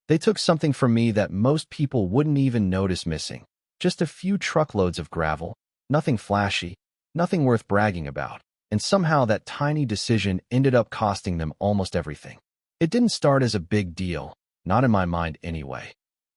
They took something from me that most people wouldn't even notice missing. Just a few truckloads of gravel, nothing flashy, nothing worth bragging about. And somehow that tiny decision ended up costing them almost everything. It didn't start as a big deal, not in my mind anyway.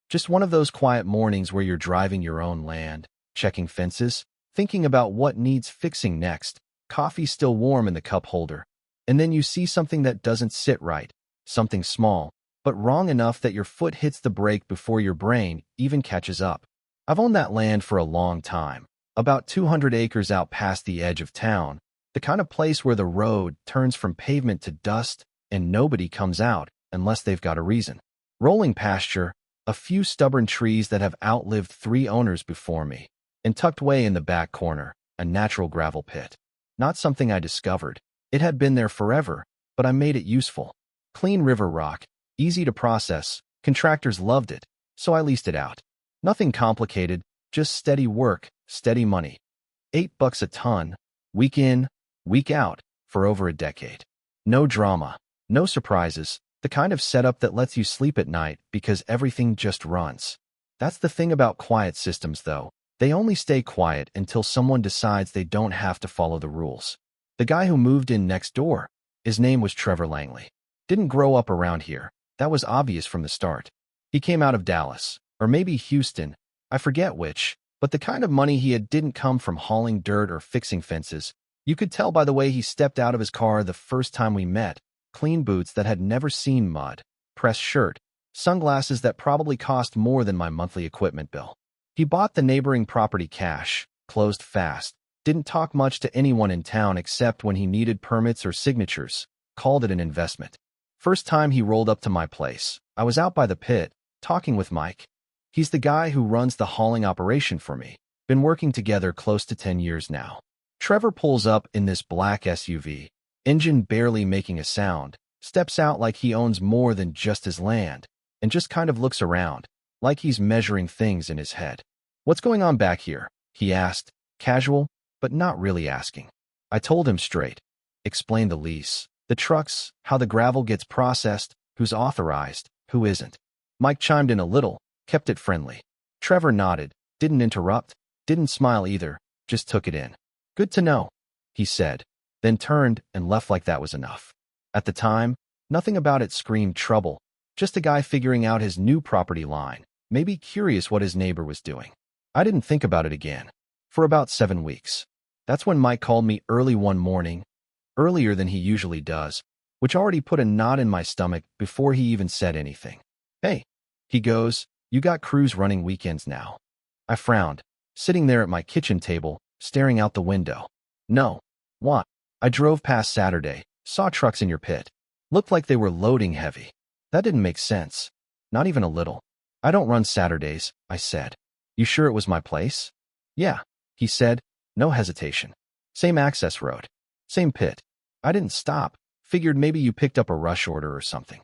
Just one of those quiet mornings where you're driving your own land, checking fences, thinking about what needs fixing next, coffee still warm in the cup holder, and then you see something that doesn't sit right, something small, but wrong enough that your foot hits the brake before your brain even catches up. I've owned that land for a long time, about 200 acres out past the edge of town, the kind of place where the road turns from pavement to dust and nobody comes out unless they've got a reason. Rolling pasture, a few stubborn trees that have outlived 3 owners before me, and tucked away in the back corner, a natural gravel pit. Not something I discovered. It had been there forever, but I made it useful. Clean river rock, easy to process, contractors loved it, so I leased it out. Nothing complicated, just steady work, steady money. $8 a ton, week in, week out, for over a decade. No drama, no surprises, the kind of setup that lets you sleep at night because everything just runs. That's the thing about quiet systems, though. They only stay quiet until someone decides they don't have to follow the rules. The guy who moved in next door, his name was Trevor Langley. Didn't grow up around here. That was obvious from the start. He came out of Dallas, or maybe Houston, I forget which, but the kind of money he had didn't come from hauling dirt or fixing fences. You could tell by the way he stepped out of his car the first time we met. Clean boots that had never seen mud, pressed shirt, sunglasses that probably cost more than my monthly equipment bill. He bought the neighboring property cash, closed fast, didn't talk much to anyone in town except when he needed permits or signatures, called it an investment. First time he rolled up to my place, I was out by the pit, talking with Mike. He's the guy who runs the hauling operation for me. Been working together close to 10 years now. Trevor pulls up in this black SUV, engine barely making a sound, steps out like he owns more than just his land, and just kind of looks around, like he's measuring things in his head. "What's going on back here?" he asked, casual, but not really asking. I told him straight. Explained the lease, the trucks, how the gravel gets processed, who's authorized, who isn't. Mike chimed in a little, kept it friendly. Trevor nodded, didn't interrupt, didn't smile either, just took it in. "Good to know," he said, then turned and left like that was enough. At the time, nothing about it screamed trouble, just a guy figuring out his new property line, maybe curious what his neighbor was doing. I didn't think about it again. For about 7 weeks. That's when Mike called me early one morning, earlier than he usually does, which already put a knot in my stomach before he even said anything. "Hey," he goes, "you got crews running weekends now." I frowned, sitting there at my kitchen table, staring out the window. "No. What?" "I drove past Saturday, saw trucks in your pit. Looked like they were loading heavy." That didn't make sense. Not even a little. "I don't run Saturdays," I said. "You sure it was my place?" "Yeah," he said, no hesitation. "Same access road. Same pit." I didn't stop. Figured maybe you picked up a rush order or something.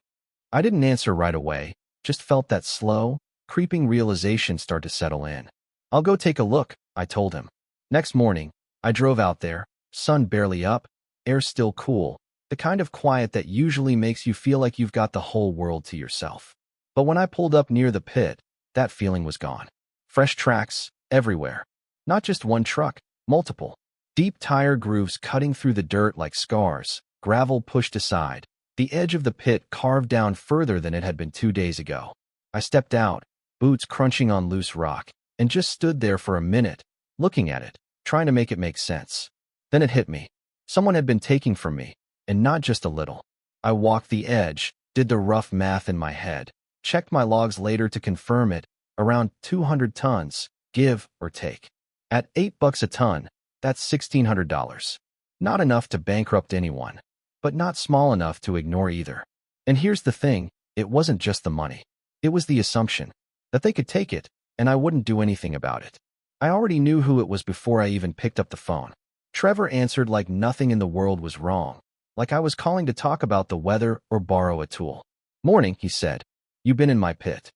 I didn't answer right away, just felt that slow, creeping realization start to settle in. "I'll go take a look," I told him. Next morning, I drove out there, sun barely up, air still cool, the kind of quiet that usually makes you feel like you've got the whole world to yourself. But when I pulled up near the pit, that feeling was gone. Fresh tracks, everywhere. Not just one truck, multiple. Deep tire grooves cutting through the dirt like scars, gravel pushed aside, the edge of the pit carved down further than it had been 2 days ago. I stepped out, boots crunching on loose rock, and just stood there for a minute, looking at it, trying to make it make sense. Then it hit me. Someone had been taking from me, and not just a little. I walked the edge, did the rough math in my head, checked my logs later to confirm it, around 200 tons, give or take. At $8 a ton, that's $1,600. Not enough to bankrupt anyone, but not small enough to ignore either. And here's the thing, it wasn't just the money. It was the assumption that they could take it, and I wouldn't do anything about it. I already knew who it was before I even picked up the phone. Trevor answered like nothing in the world was wrong, like I was calling to talk about the weather or borrow a tool. "Morning," he said. "You been in my pit?"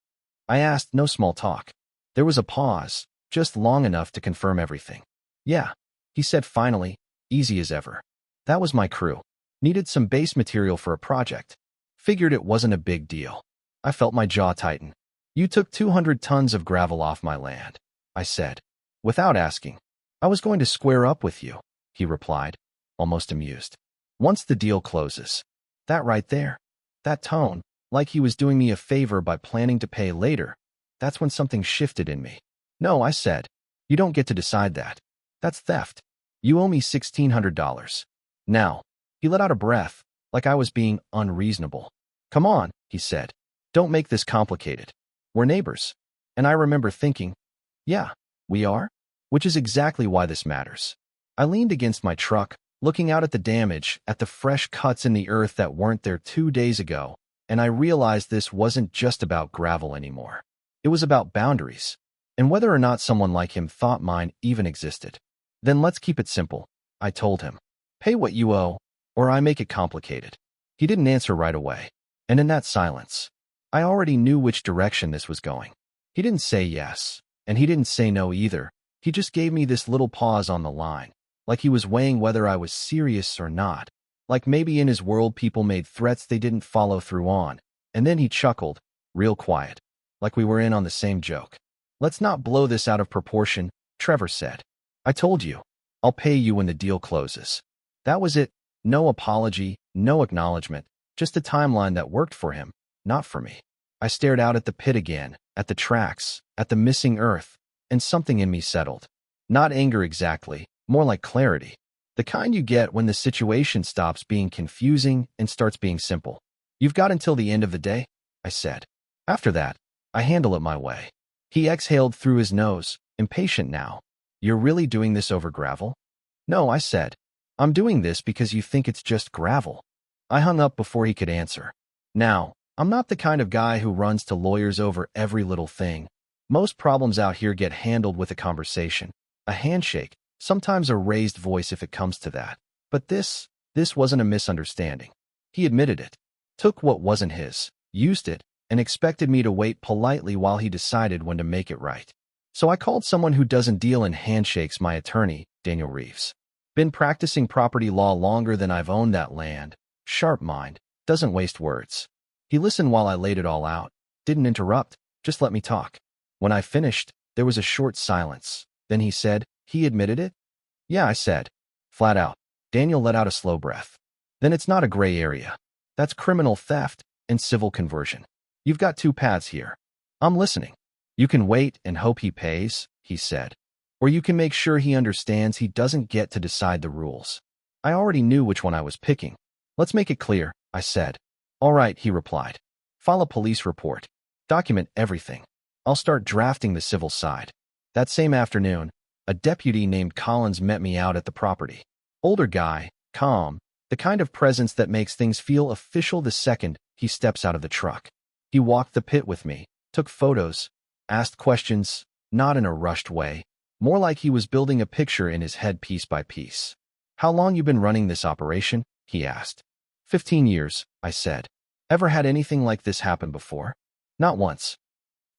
I asked, no small talk. There was a pause, just long enough to confirm everything. "Yeah," he said finally, easy as ever. That was my crew. Needed some base material for a project. Figured it wasn't a big deal. I felt my jaw tighten. You took 200 tons of gravel off my land, I said, without asking. I was going to square up with you, he replied, almost amused. Once the deal closes. That right there, that tone, like he was doing me a favor by planning to pay later, that's when something shifted in me. No, I said, you don't get to decide that. That's theft. You owe me $1,600. Now, he let out a breath, like I was being unreasonable. Come on, he said. Don't make this complicated. We're neighbors. And I remember thinking, yeah, we are? Which is exactly why this matters. I leaned against my truck, looking out at the damage, at the fresh cuts in the earth that weren't there 2 days ago, and I realized this wasn't just about gravel anymore. It was about boundaries, and whether or not someone like him thought mine even existed. Then let's keep it simple, I told him. Pay what you owe, or I make it complicated. He didn't answer right away, and in that silence, I already knew which direction this was going. He didn't say yes, and he didn't say no either. He just gave me this little pause on the line, like he was weighing whether I was serious or not. Like maybe in his world people made threats they didn't follow through on, and then he chuckled, real quiet, like we were in on the same joke. Let's not blow this out of proportion, Trevor said. I told you, I'll pay you when the deal closes. That was it. No apology, no acknowledgement, just a timeline that worked for him, not for me. I stared out at the pit again, at the tracks, at the missing earth, and something in me settled. Not anger exactly, more like clarity. The kind you get when the situation stops being confusing and starts being simple. You've got until the end of the day, I said. After that, I handle it my way. He exhaled through his nose, impatient now. You're really doing this over gravel? No, I said. I'm doing this because you think it's just gravel. I hung up before he could answer. Now, I'm not the kind of guy who runs to lawyers over every little thing. Most problems out here get handled with a conversation, a handshake, sometimes a raised voice if it comes to that. But this wasn't a misunderstanding. He admitted it, took what wasn't his, used it, and expected me to wait politely while he decided when to make it right. So I called someone who doesn't deal in handshakes, my attorney, Daniel Reeves. Been practicing property law longer than I've owned that land. Sharp mind, doesn't waste words. He listened while I laid it all out, didn't interrupt, just let me talk. When I finished, there was a short silence. Then he said, he admitted it? Yeah, I said. Flat out. Daniel let out a slow breath. Then it's not a gray area. That's criminal theft and civil conversion. You've got two paths here. I'm listening. You can wait and hope he pays, he said. Or you can make sure he understands he doesn't get to decide the rules. I already knew which one I was picking. Let's make it clear, I said. All right, he replied. File a police report. Document everything. I'll start drafting the civil side. That same afternoon, a deputy named Collins met me out at the property. Older guy, calm, the kind of presence that makes things feel official the second he steps out of the truck. He walked the pit with me, took photos, asked questions, not in a rushed way, more like he was building a picture in his head piece by piece. How long you been running this operation? He asked. 15 years, I said. Ever had anything like this happen before? Not once.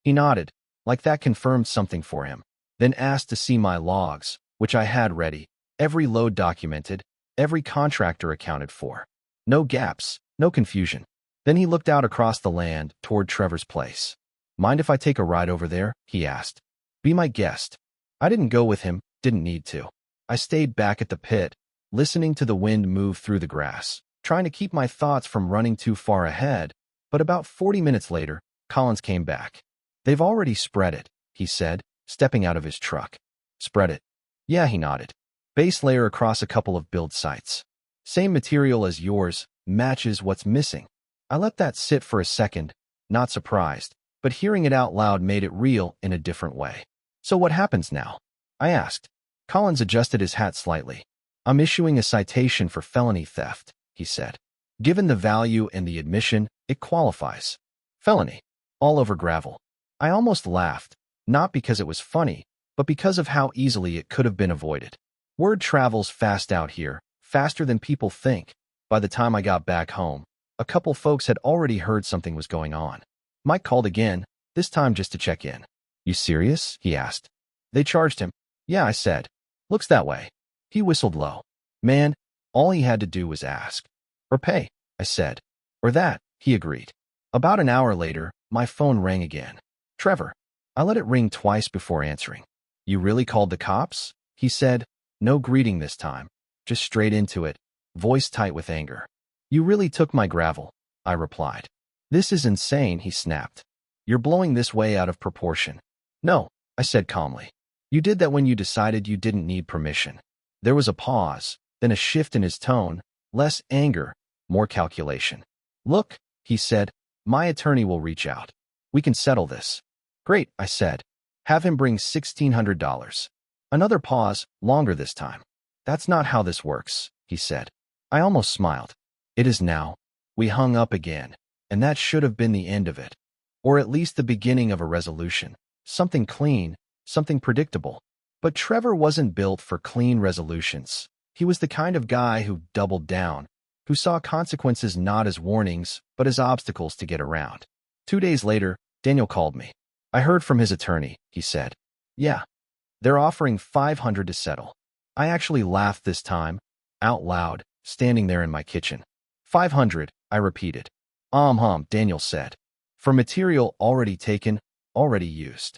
He nodded, like that confirmed something for him, then asked to see my logs, which I had ready, every load documented, every contractor accounted for. No gaps, no confusion. Then he looked out across the land toward Trevor's place. Mind if I take a ride over there? He asked. Be my guest. I didn't go with him, didn't need to. I stayed back at the pit, listening to the wind move through the grass, trying to keep my thoughts from running too far ahead. But about 40 minutes later, Collins came back. They've already spread it, he said, stepping out of his truck. Spread it? Yeah, he nodded. Base layer across a couple of build sites. Same material as yours, matches what's missing. I let that sit for a second, not surprised, but hearing it out loud made it real in a different way. So what happens now? I asked. Collins adjusted his hat slightly. I'm issuing a citation for felony theft, he said. Given the value and the admission, it qualifies. Felony. All over gravel. I almost laughed, not because it was funny, but because of how easily it could have been avoided. Word travels fast out here, faster than people think. By the time I got back home, a couple folks had already heard something was going on. Mike called again, this time just to check in. You serious? He asked. They charged him. Yeah, I said. Looks that way. He whistled low. Man, all he had to do was ask. Or pay, I said. Or that, he agreed. About an hour later, My phone rang again. Trevor. I let it ring twice before answering. You really called the cops? He said, no greeting this time, just straight into it, voice tight with anger. You really took my gravel, I replied. This is insane, he snapped. You're blowing this way out of proportion. No, I said calmly. You did that when you decided you didn't need permission. There was a pause, then a shift in his tone, less anger, more calculation. Look, he said, my attorney will reach out. We can settle this. Great, I said. Have him bring $1,600. Another pause, longer this time. That's not how this works, he said. I almost smiled. It is now. We hung up again, and that should have been the end of it. Or at least the beginning of a resolution. Something clean, something predictable. But Trevor wasn't built for clean resolutions. He was the kind of guy who doubled down, who saw consequences not as warnings, but as obstacles to get around. 2 days later, Daniel called me. I heard from his attorney, he said. Yeah, they're offering $500 to settle. I actually laughed this time, out loud, standing there in my kitchen. $500, I repeated. Daniel said. For material already taken, already used.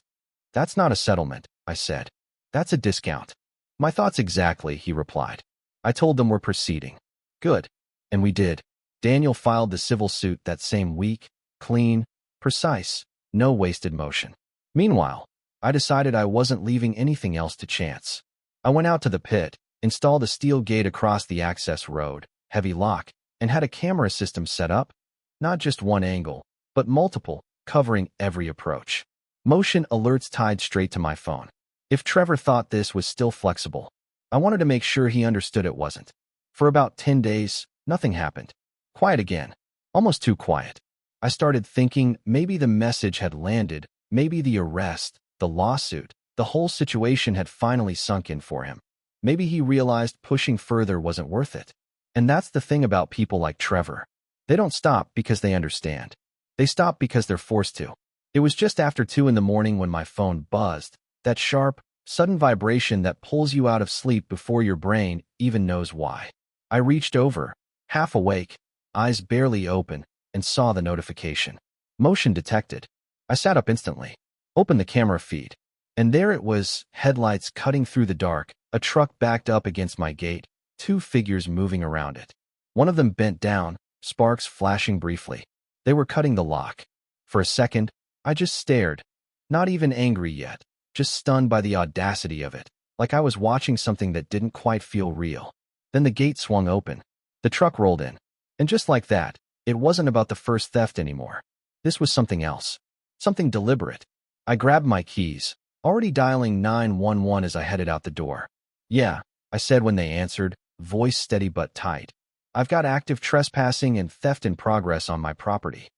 That's not a settlement, I said. That's a discount. My thoughts exactly, he replied. I told them we're proceeding. Good. And we did. Daniel filed the civil suit that same week, clean, precise, no wasted motion. Meanwhile, I decided I wasn't leaving anything else to chance. I went out to the pit, installed a steel gate across the access road, heavy lock, and had a camera system set up. Not just one angle, but multiple, covering every approach. Motion alerts tied straight to my phone. If Trevor thought this was still flexible, I wanted to make sure he understood it wasn't. For about 10 days, nothing happened. Quiet again. Almost too quiet. I started thinking maybe the message had landed, maybe the arrest, the lawsuit, the whole situation had finally sunk in for him. Maybe he realized pushing further wasn't worth it. And that's the thing about people like Trevor. They don't stop because they understand. They stop because they're forced to. It was just after 2 in the morning when my phone buzzed, that sharp, sudden vibration that pulls you out of sleep before your brain even knows why. I reached over, half awake, eyes barely open, and saw the notification. Motion detected. I sat up instantly, opened the camera feed, and there it was, headlights cutting through the dark, a truck backed up against my gate, 2 figures moving around it. One of them bent down, sparks flashing briefly. They were cutting the lock. For a second, I just stared, not even angry yet, just stunned by the audacity of it, like I was watching something that didn't quite feel real. Then the gate swung open. The truck rolled in. And just like that, it wasn't about the first theft anymore. This was something else. Something deliberate. I grabbed my keys, already dialing 911 as I headed out the door. Yeah, I said when they answered, voice steady but tight. I've got active trespassing and theft in progress on my property.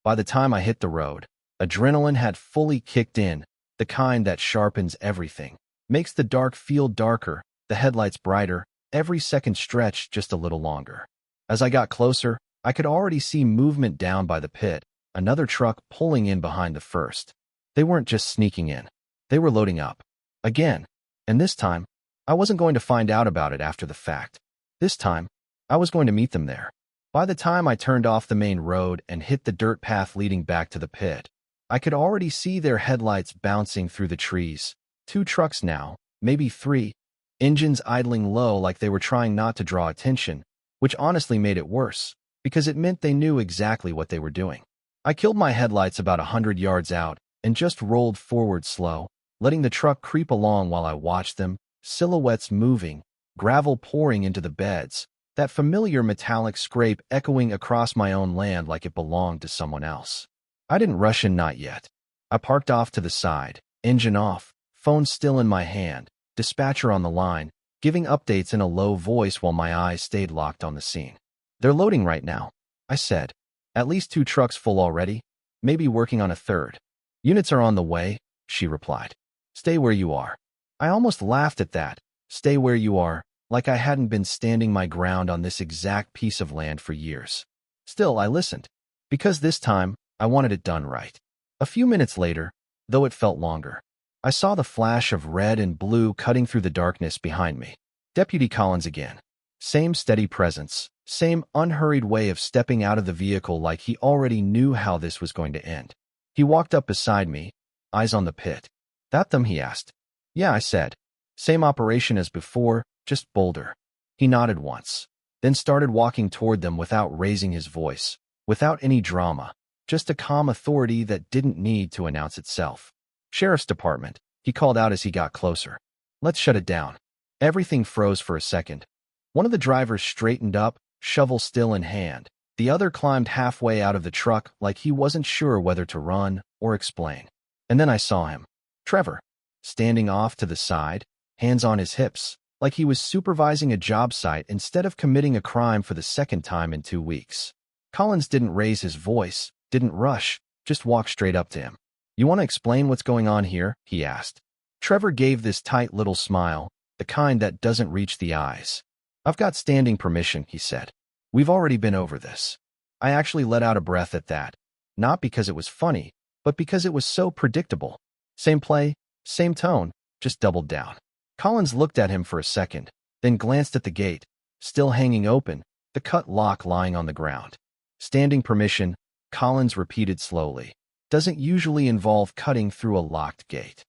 By the time I hit the road, adrenaline had fully kicked in, the kind that sharpens everything, makes the dark feel darker, the headlights brighter, every second stretched just a little longer. As I got closer, I could already see movement down by the pit, another truck pulling in behind the first. They weren't just sneaking in. They were loading up. Again. And this time, I wasn't going to find out about it after the fact. This time, I was going to meet them there. By the time I turned off the main road and hit the dirt path leading back to the pit, I could already see their headlights bouncing through the trees. 2 trucks now, maybe 3, engines idling low like they were trying not to draw attention, which honestly made it worse, because it meant they knew exactly what they were doing. I killed my headlights about 100 yards out and just rolled forward slow, letting the truck creep along while I watched them, silhouettes moving, gravel pouring into the beds, that familiar metallic scrape echoing across my own land like it belonged to someone else. I didn't rush in, not yet. I parked off to the side, engine off, phone still in my hand, dispatcher on the line, giving updates in a low voice while my eyes stayed locked on the scene. They're loading right now, I said. At least 2 trucks full already, maybe working on a third. Units are on the way, she replied. Stay where you are. I almost laughed at that. Stay where you are, like I hadn't been standing my ground on this exact piece of land for years. Still, I listened, because this time, I wanted it done right. A few minutes later, though it felt longer, I saw the flash of red and blue cutting through the darkness behind me. Deputy Collins again. Same steady presence, same unhurried way of stepping out of the vehicle like he already knew how this was going to end. He walked up beside me, eyes on the pit. That them? He asked. Yeah, I said. Same operation as before, just bolder. He nodded once, then started walking toward them without raising his voice, without any drama, just a calm authority that didn't need to announce itself. Sheriff's Department, he called out as he got closer. Let's shut it down. Everything froze for a second. One of the drivers straightened up, shovel still in hand. The other climbed halfway out of the truck like he wasn't sure whether to run or explain. And then I saw him. Trevor, standing off to the side, hands on his hips, like he was supervising a job site instead of committing a crime for the second time in 2 weeks. Collins didn't raise his voice, didn't rush, just walked straight up to him. You want to explain what's going on here? He asked. Trevor gave this tight little smile, the kind that doesn't reach the eyes. I've got standing permission, he said. We've already been over this. I actually let out a breath at that. Not because it was funny, but because it was so predictable. Same play, same tone, just doubled down. Collins looked at him for a second, then glanced at the gate, still hanging open, the cut lock lying on the ground. Standing permission, Collins repeated slowly, doesn't usually involve cutting through a locked gate.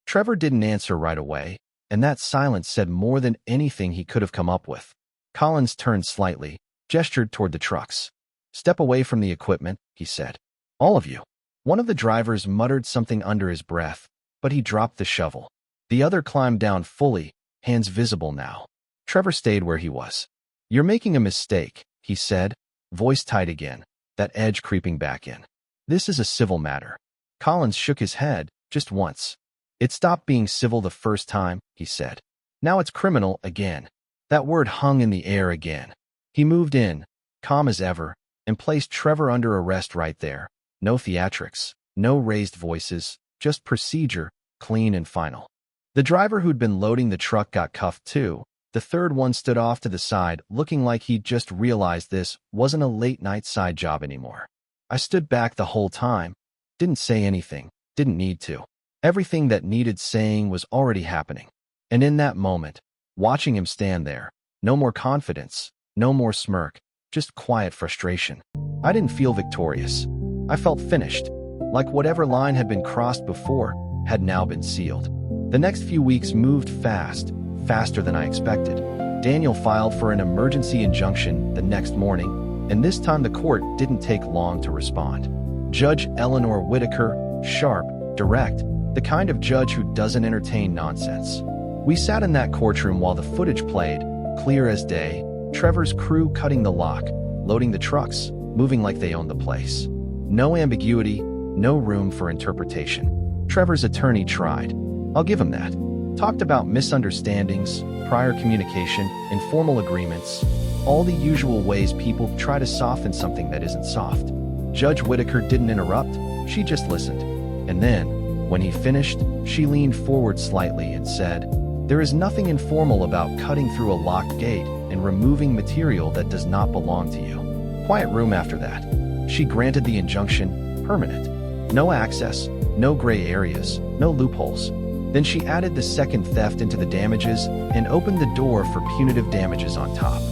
Trevor didn't answer right away, and that silence said more than anything he could have come up with. Collins turned slightly, gestured toward the trucks. Step away from the equipment, he said. All of you. One of the drivers muttered something under his breath, but he dropped the shovel. The other climbed down fully, hands visible now. Trevor stayed where he was. You're making a mistake, he said, voice tight again, that edge creeping back in. This is a civil matter. Collins shook his head, just once. It stopped being civil the first time, he said. Now it's criminal again. That word hung in the air again. He moved in, calm as ever, and placed Trevor under arrest right there. No theatrics, no raised voices, just procedure, clean and final. The driver who'd been loading the truck got cuffed too. The third one stood off to the side, looking like he'd just realized this wasn't a late-night side job anymore. I stood back the whole time, didn't say anything, didn't need to. Everything that needed saying was already happening. And in that moment, watching him stand there, no more confidence, no more smirk, just quiet frustration. I didn't feel victorious. I felt finished, like whatever line had been crossed before had now been sealed. The next few weeks moved fast, faster than I expected. Daniel filed for an emergency injunction the next morning, and this time the court didn't take long to respond. Judge Eleanor Whitaker, sharp, direct, the kind of judge who doesn't entertain nonsense. We sat in that courtroom while the footage played, clear as day, Trevor's crew cutting the lock, loading the trucks, moving like they owned the place. No ambiguity, no room for interpretation. Trevor's attorney tried. I'll give him that. Talked about misunderstandings, prior communication, informal agreements, all the usual ways people try to soften something that isn't soft. Judge Whitaker didn't interrupt, she just listened. And then, when he finished, she leaned forward slightly and said, there is nothing informal about cutting through a locked gate and removing material that does not belong to you. Quiet room after that. She granted the injunction, permanent. No access, no gray areas, no loopholes. Then she added the second theft into the damages and opened the door for punitive damages on top.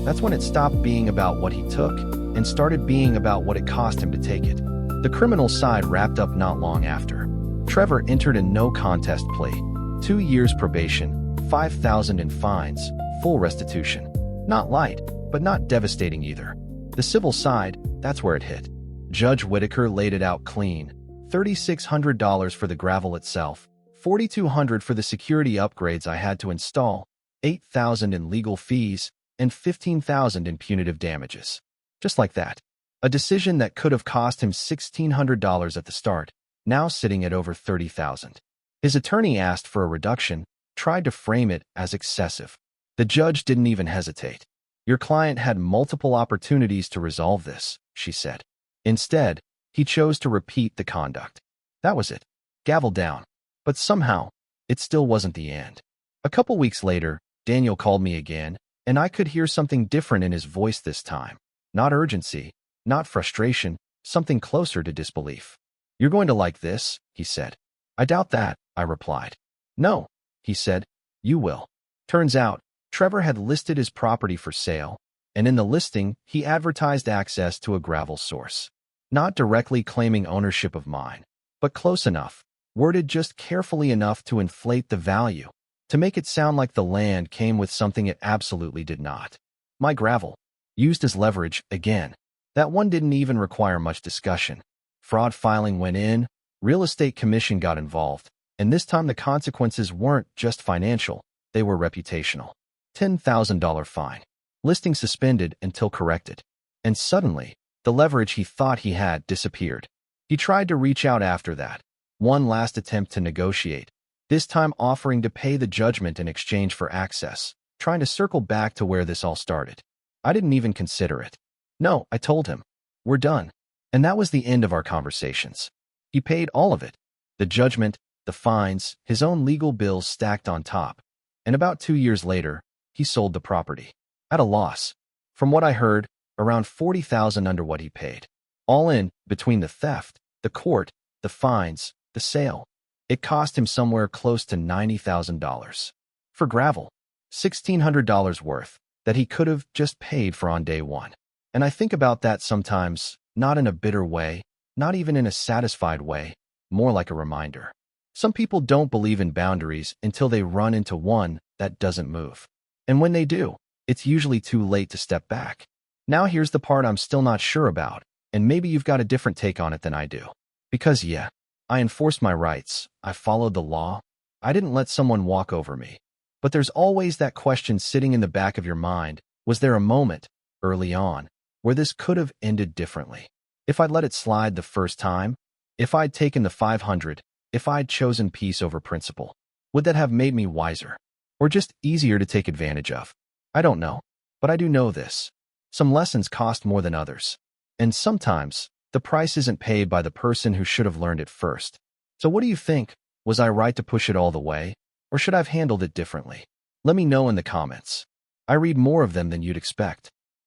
That's when it stopped being about what he took and started being about what it cost him to take it. The criminal side wrapped up not long after. Trevor entered a no-contest plea. 2 years probation, $5,000 in fines, full restitution. Not light, but not devastating either. The civil side, that's where it hit. Judge Whitaker laid it out clean. $3,600 for the gravel itself, $4,200 for the security upgrades I had to install, $8,000 in legal fees, and $15,000 in punitive damages. Just like that. A decision that could have cost him $1,600 at the start, now sitting at over $30,000. His attorney asked for a reduction, tried to frame it as excessive. The judge didn't even hesitate. Your client had multiple opportunities to resolve this, she said. Instead, he chose to repeat the conduct. That was it. Gavel down. But somehow, it still wasn't the end. A couple weeks later, Daniel called me again, and I could hear something different in his voice this time. Not urgency, not frustration, something closer to disbelief. You're going to like this, he said. I doubt that, I replied. No, he said, you will. Turns out, Trevor had listed his property for sale, and in the listing, he advertised access to a gravel source. Not directly claiming ownership of mine, but close enough, worded just carefully enough to inflate the value, to make it sound like the land came with something it absolutely did not. My gravel. Used as leverage, again. That one didn't even require much discussion. Fraud filing went in, real estate commission got involved, and this time the consequences weren't just financial, they were reputational. $10,000 fine. Listing suspended until corrected. And suddenly, the leverage he thought he had disappeared. He tried to reach out after that. One last attempt to negotiate, this time offering to pay the judgment in exchange for access, trying to circle back to where this all started. I didn't even consider it. No, I told him. We're done. And that was the end of our conversations. He paid all of it. The judgment, the fines, his own legal bills stacked on top. And about 2 years later, he sold the property. At a loss. From what I heard, around $40,000 under what he paid. All in, between the theft, the court, the fines, the sale, it cost him somewhere close to $90,000. For gravel, $1,600 worth, that he could have just paid for on day one. And I think about that sometimes, not in a bitter way, not even in a satisfied way, more like a reminder. Some people don't believe in boundaries until they run into one that doesn't move. And when they do, it's usually too late to step back. Now here's the part I'm still not sure about, and maybe you've got a different take on it than I do. Because yeah, I enforced my rights, I followed the law, I didn't let someone walk over me. But there's always that question sitting in the back of your mind, was there a moment, early on, where this could have ended differently? If I'd let it slide the first time, if I'd taken the 500, if I'd chosen peace over principle, would that have made me wiser? Or just easier to take advantage of? I don't know, but I do know this. Some lessons cost more than others. And sometimes, the price isn't paid by the person who should have learned it first. So what do you think? Was I right to push it all the way? Or should I have handled it differently? Let me know in the comments. I read more of them than you'd expect.